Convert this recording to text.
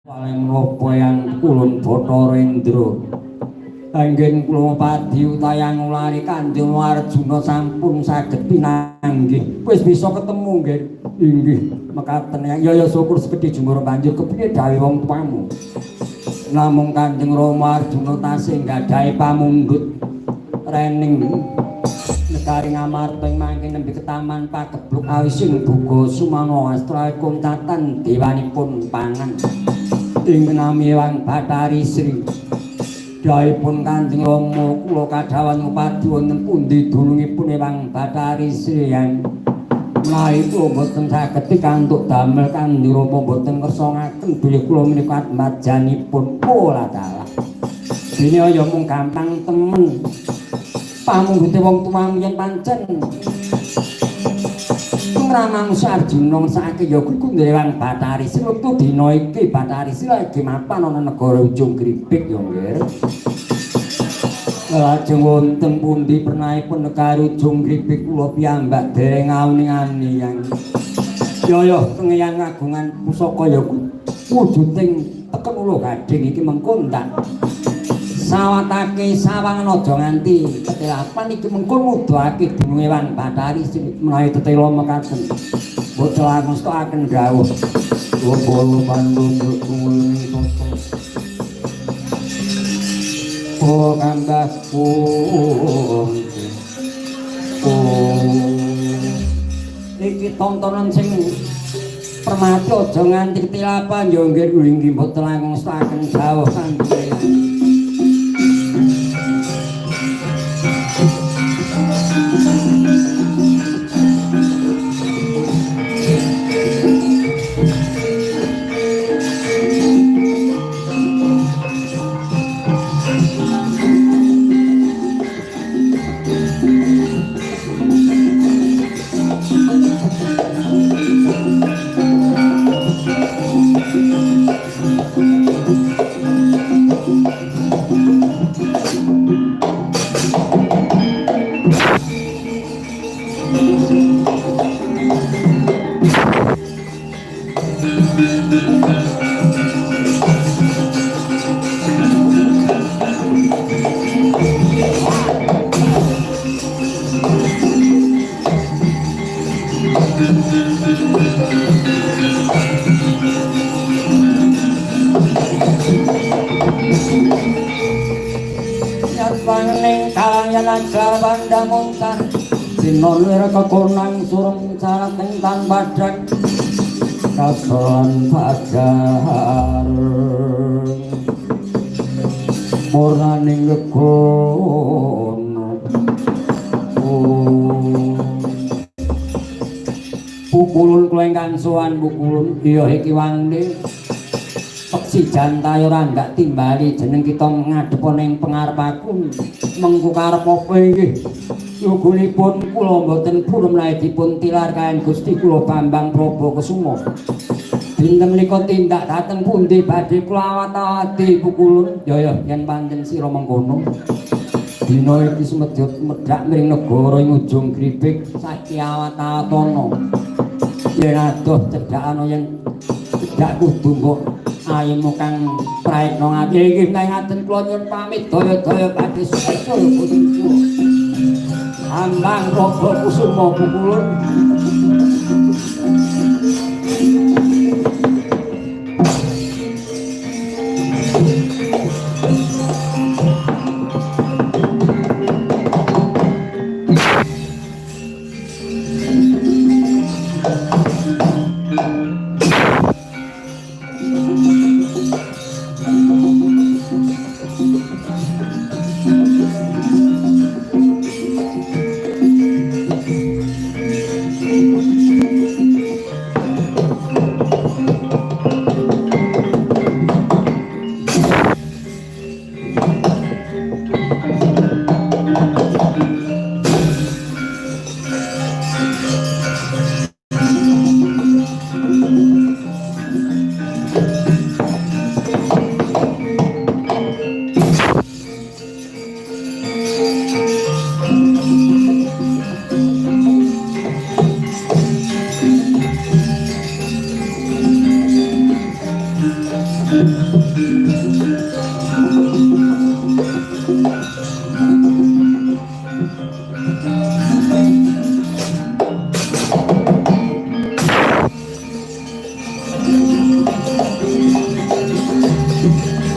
Paling menapa yang kulun Bathara Indra anggen kula padi utayang ngulari Kanjeng Arjuna sampun saged pinanggih wis bisa ketemu nggih inggih mekaten ya syukur sekedhi jumur banjur kepiye dawuh wong tuamu namung Kanjeng Rama Arjuna tasih nggadahi pamundhut rening negari Ngamarta ing mangke nembe ketaman pagebluk awising buga sumana astra kuntatan dewanipun pangan ing nami Wang Bathari Sri daipun Kanjeng Rama kula kadhawan ngupadi wonten pundi dunungipun Wang Bathari Sri yang menawi kula boten saged pikantuk damel Kanjeng Rama boten kersa ngaken bilih kula menika madjanipun pola dalah dene ya mung gampang temen pamungguté wong tuwa yen pancen Ramangsa Arjuna sakake ya kuwi Wang Bathari Sri wektu dina iki Bathari Sri lagi mapan ana negara ujung Gripik ya nggih. Lajeng wonten pundi pernahipun negari ujung Gripik kula piyambak dereng ngawuni-ngani yang ya pengeyan kagungan pusaka ya wujuding teken ulo gading iki mengko ndak sawatake sawangan aja nganti ketilapan iki mengko nuduhake dununge Wang Bathari Sri menawi tetela mekaten bocah langsung stokaken dawuh bolo pandung kuwi oh kandasku iki tontonan sing permati aja nganti ketilapan ya nggih inggih bocah langsung stokaken dawuh sanjaya Sinolira kekonang surung sarateng tan badak kasolan pajar murnaning gegono pukulun kula ingkang sowan pukulun iya iki wangde peksi jantayo randak timbali jeneng kita ngadep ning pengarep aku mengku karep apa iki yugunipun kula mboten purun menawi dipun tilar kaen Gusti kula Bambang Prabakusuma dinten menika tindak dhateng pundi badhe kula awat-awati pukulun ya yen pancen sira mengkono dina iki semedhot medhak mring negara ing ujung Gripik saiki awat-awatono yen adoh cedhakana yen cedhak kudu mbok ayemu kang praekna ngati iki ngaten kula nyuwun pamit daya-daya badhe sukses Gusti Ambang Prabakusuma pukulun